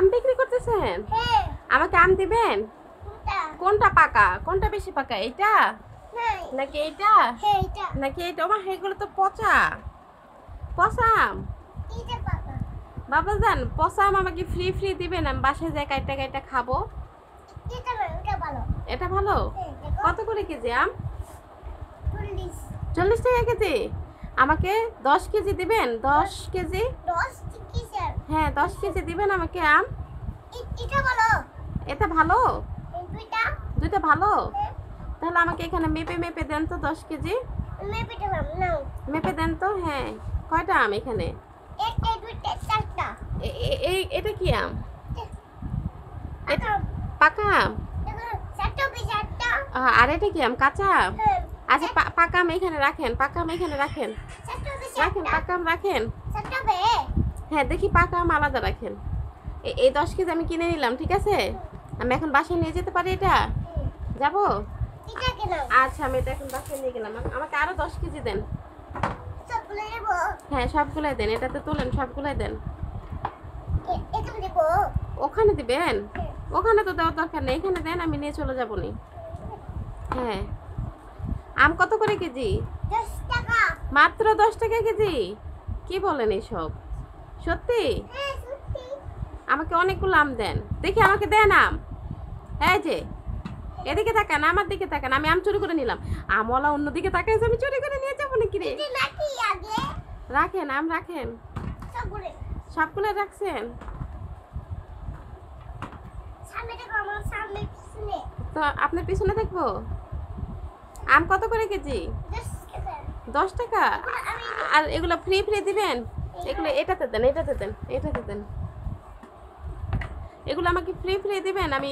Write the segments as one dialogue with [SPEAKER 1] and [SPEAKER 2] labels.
[SPEAKER 1] আম বিক্রি করতেছেন?
[SPEAKER 2] হ্যাঁ।
[SPEAKER 1] আমাকে আম দিবেন?
[SPEAKER 2] কোনটা?
[SPEAKER 1] কোনটা পাকা? কোনটা বেশি পাকা? এইটা
[SPEAKER 2] নাই।
[SPEAKER 1] নাকি এইটা
[SPEAKER 2] হ্যাঁ এটা।
[SPEAKER 1] নাকি এইটা? ওমা এগুলো তো পচা পচা আম।
[SPEAKER 2] এটা পাকা।
[SPEAKER 1] বাবা জান, পচা আম আমাকে ফ্রি ফ্রি দিবেন? আমি বাসায় যাই কাইটা কাইটা খাবো।
[SPEAKER 2] এটা না, এটা ভালো।
[SPEAKER 1] এটা ভালো?
[SPEAKER 2] হ্যাঁ, দেখো।
[SPEAKER 1] কত করে কেজি আম?
[SPEAKER 2] 40
[SPEAKER 1] 40 টাকা কেজি। আমাকে 10 কেজি দিবেন? 10 কেজি?
[SPEAKER 2] 10 কিসের?
[SPEAKER 1] হ্যাঁ 10 কেজি দিবেন আমাকে আম।
[SPEAKER 2] এটা ভালো।
[SPEAKER 1] এটা ভালো?
[SPEAKER 2] এই দুইটা?
[SPEAKER 1] দুইটা ভালো?
[SPEAKER 2] হ্যাঁ।
[SPEAKER 1] তাহলে আমাকে এখানে মেপে মেপে দেন তো 10 কেজি।
[SPEAKER 2] মেপে দিলাম, নাও।
[SPEAKER 1] মেপে দেন তো। হ্যাঁ কয়টা আম এখানে?
[SPEAKER 2] একটা, দুইটা, চারটা।
[SPEAKER 1] এটা কি আম? এটা
[SPEAKER 2] আম।
[SPEAKER 1] পাকা আম?
[SPEAKER 2] দেখো, চারটা পিস আটটা।
[SPEAKER 1] আর এটা কি আম? কাঁচা আম?
[SPEAKER 2] হ্যাঁ।
[SPEAKER 1] আচ্ছা পাকা আম এখানে রাখেন, পাকা আম এখানে রাখেন,
[SPEAKER 2] চারটা পিস
[SPEAKER 1] রাখেন
[SPEAKER 2] আটটা।
[SPEAKER 1] পাকা আম রাখেন।
[SPEAKER 2] চারটা বে।
[SPEAKER 1] হ্যাঁ দেখি পাকা আম আলাদা রাখেন। এই 10 কেজি আমি কিনে নিলাম, ঠিক আছে? আমি এখন বাসায় নিয়ে যেতে পারি এটা? যাবো?
[SPEAKER 2] এটা কেন?
[SPEAKER 1] আচ্ছা আমি এটা এখন বাসায় নিয়ে গেলাম। আমাকে আরো 10 কেজি দেন।
[SPEAKER 2] সবগুলো নেব।
[SPEAKER 1] হ্যাঁ সবগুলাই দেন, এটাতে তোলেন, সবগুলাই দেন।
[SPEAKER 2] এখানে দেব।
[SPEAKER 1] ওখানে দিবেন? ওখানে তো দেওয়ার দরকার নেই, এখানে দেন, আমি নিয়ে চলে যাবো নি। হ্যাঁ আম কত করে কেজি?
[SPEAKER 2] 10 টাকা।
[SPEAKER 1] মাত্র 10 টাকা কেজি? কি বলেন এইসব? সত্যি?
[SPEAKER 2] হ্যাঁ, সত্যি।
[SPEAKER 1] আমাকে অনেকগুলো আম দেন, দেখি আমাকে দেন আম। এই যে এদিকে তাকান, আমার দিকে তাকান, আমি আম চুরি করে নিলাম। আমওয়ালা অন্যদিকে তাকাইছে, আমি চুরি করে নিয়ে যাবো নাকি রে?
[SPEAKER 2] এটা নাকি আগে?
[SPEAKER 1] রাখেন আম রাখেন।
[SPEAKER 2] সবগুলো।
[SPEAKER 1] সবগুলো রাখছেন?
[SPEAKER 2] সামনে দেখো, আমার সামনে পিছনে।
[SPEAKER 1] তো আপনার পিছনে থাকবো। আম কত করে কেজি?
[SPEAKER 2] 10 টাকা।
[SPEAKER 1] 10 টাকা? আর এগুলো ফ্রি ফ্রি দিবেন? এগুলো এটাতে দেন, এটাতে দেন, এটাতে দেন। এগুলো আমাকে ফ্রি ফ্রি দিবেন? আমি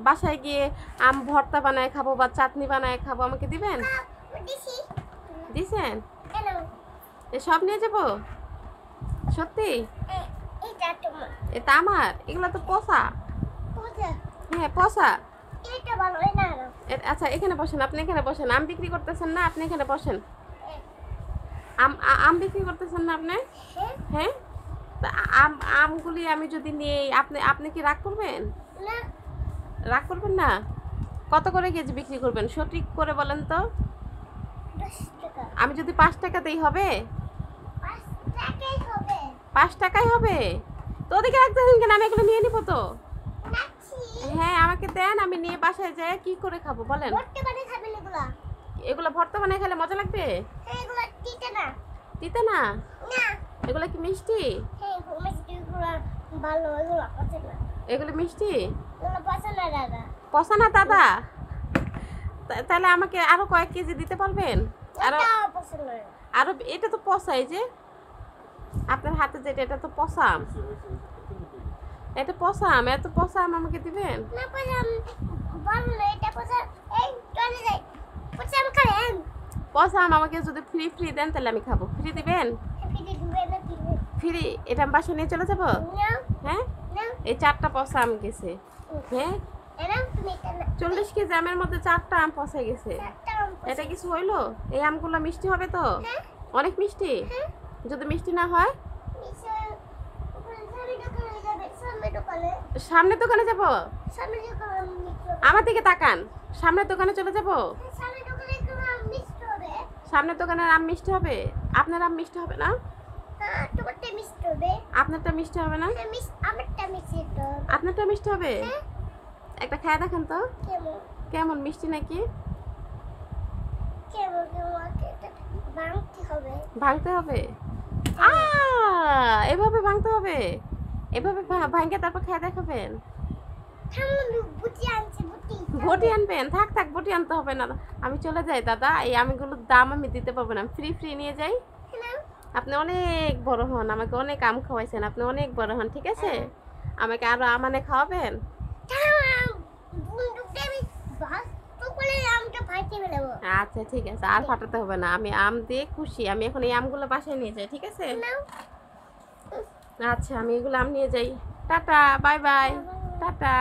[SPEAKER 1] বাসায় গিয়ে আম ভর্তা বানায় খাবো বা চাটনি বানায় খাবো, আমাকে দিবেন?
[SPEAKER 2] দিছি।
[SPEAKER 1] দিছেন?
[SPEAKER 2] কেন?
[SPEAKER 1] এ সব নিয়ে যাবো? সত্যি?
[SPEAKER 2] এটা তোমার।
[SPEAKER 1] এটা আমার? এগুলো তো পচা।
[SPEAKER 2] কোথায়?
[SPEAKER 1] হ্যাঁ পচা।
[SPEAKER 2] এটা ভালো, এটা না।
[SPEAKER 1] আচ্ছা এখানে বসেন, আপনি এখানে বসেন। আম বিক্রি করতেছেন না? আপনি এখানে বসেন। আম বিক্রি করতেছেন না আপনি?
[SPEAKER 2] হ্যাঁ?
[SPEAKER 1] হ্যাঁ তা আমগুলি আমি যদি নিয়ে আপনি আপনি কি রাগ করবেন?
[SPEAKER 2] না।
[SPEAKER 1] রাগ করবেন না? কত করে কেজি বিক্রি করবেন সঠিক করে বলেন তো?
[SPEAKER 2] 10 টাকা।
[SPEAKER 1] আমি যদি 5 টাকা দেই হবে?
[SPEAKER 2] 5 টাকাই হবে।
[SPEAKER 1] 5 টাকাই হবে? তো ওদিকে রাখতেছেন কেন? আমি এগুলো নিয়ে নিবো তো।
[SPEAKER 2] নাচ্ছি।
[SPEAKER 1] হ্যাঁ আমাকে দেন, আমি নিয়ে বাসায় যাই কি করে খাবো বলেন?
[SPEAKER 2] ভর্তা বানিয়ে খাবেন এগুলা?
[SPEAKER 1] এগুলো ভর্তা বানায় খেলে মজা লাগবে?
[SPEAKER 2] হ্যাঁ, এগুলা তিতা না।
[SPEAKER 1] দিতে না?
[SPEAKER 2] না।
[SPEAKER 1] এগুলো কি মিষ্টি?
[SPEAKER 2] হ্যাঁ, এগুলা ভালো, এগুলা পচে না।
[SPEAKER 1] এগুলো মিষ্টি?
[SPEAKER 2] এগুলা পচে না দাদা।
[SPEAKER 1] পচা না দাদা? তাহলে আমাকে আরো কয়েক কেজি দিতে পারবেন? আরো
[SPEAKER 2] এটাও পচে না।
[SPEAKER 1] আরো এটা তো পচা, এই যে আপনার হাতে যেটা, এটা তো পচা আম। এটা পচা আম, এত পচা আম আমাকে দিবেন?
[SPEAKER 2] না পচে আম ভালো না, এটা পচে। এই চলে যাই। পচে আম খাবেন?
[SPEAKER 1] পচা আম আমাকে যদি ফ্রি ফ্রি দেন তাহলে আমি খাবো। ফ্রি দিবেন?
[SPEAKER 2] ফিরে দিবে না দিবে।
[SPEAKER 1] ফ্রি? এটা আমি বাসায় নিয়ে চলে যাবো?
[SPEAKER 2] না।
[SPEAKER 1] হ্যাঁ
[SPEAKER 2] না।
[SPEAKER 1] এই 4টা পচা আম গেছে। হ্যাঁ
[SPEAKER 2] এরা তুমি এটা না।
[SPEAKER 1] 40 কেজি আমের মধ্যে 4টা আম পচে গেছে।
[SPEAKER 2] চারটা আম পচে।
[SPEAKER 1] এটা কিছু হইলো? এই আমগুলো মিষ্টি হবে তো?
[SPEAKER 2] হ্যাঁ।
[SPEAKER 1] অনেক মিষ্টি?
[SPEAKER 2] হ্যাঁ।
[SPEAKER 1] যদি মিষ্টি না হয়?
[SPEAKER 2] মিশন ওখানে সামনে দোকানে যাবে, সামনে দোকানে।
[SPEAKER 1] সামনের দোকানে যাব?
[SPEAKER 2] সামনে দোকানে মিষ্টি।
[SPEAKER 1] আমার দিকে তাকান, সামনের দোকানে চলে যাব?
[SPEAKER 2] সামনে দোকানে তোমার মিষ্টি হবে।
[SPEAKER 1] সামনের দোকানের আম মিষ্টি হবে? আপনার আম মিষ্টি হবে না?
[SPEAKER 2] হ্যাঁ, তোমারটা মিষ্টি হবে।
[SPEAKER 1] আপনারটা মিষ্টি হবে না?
[SPEAKER 2] হ্যাঁ, আমারটা মিষ্টি তো।
[SPEAKER 1] আপনারটা মিষ্টি হবে?
[SPEAKER 2] হ্যাঁ।
[SPEAKER 1] একটা খায় দেখেন তো
[SPEAKER 2] কেমন?
[SPEAKER 1] কেমন মিষ্টি নাকি।
[SPEAKER 2] কেমন তোমাকে এটা ভাঙতে হবে।
[SPEAKER 1] ভাঙতে হবে? এভাবে ভাঙতে হবে? এভাবে ভাঙে তারপর খায় দেখাবেন?
[SPEAKER 2] থামুন, বুটি আনছি, বুটি।
[SPEAKER 1] বটি আনবেন? থাক থাক, বটি আনতে হবে না, আমি চলে যাই দাদা। এই আমগুলোর দাম আমি দিতে পারবো না, ফ্রি ফ্রি নিয়ে যাই।
[SPEAKER 2] হ্যালো।
[SPEAKER 1] আপনি অনেক বড় হন, আমাকে অনেক আম খাওয়াইছেন, আপনি অনেক বড় হন, ঠিক আছে? আমাকে আরো আম আনে খাওয়াবেন?
[SPEAKER 2] থাম, বন্দুকটা আমি বাস্ত করে আমটা ফাটিয়ে ফেলবো।
[SPEAKER 1] আচ্ছা ঠিক আছে, আর ফাটাতে হবে না, আমি আম দিয়ে খুশি। আমি এখন এই আমগুলো বাসায় নিয়ে যাই, ঠিক আছে?
[SPEAKER 2] নাও।
[SPEAKER 1] আচ্ছা আমি এগুলো আম নিয়ে যাই। Tata, bye bye, tata.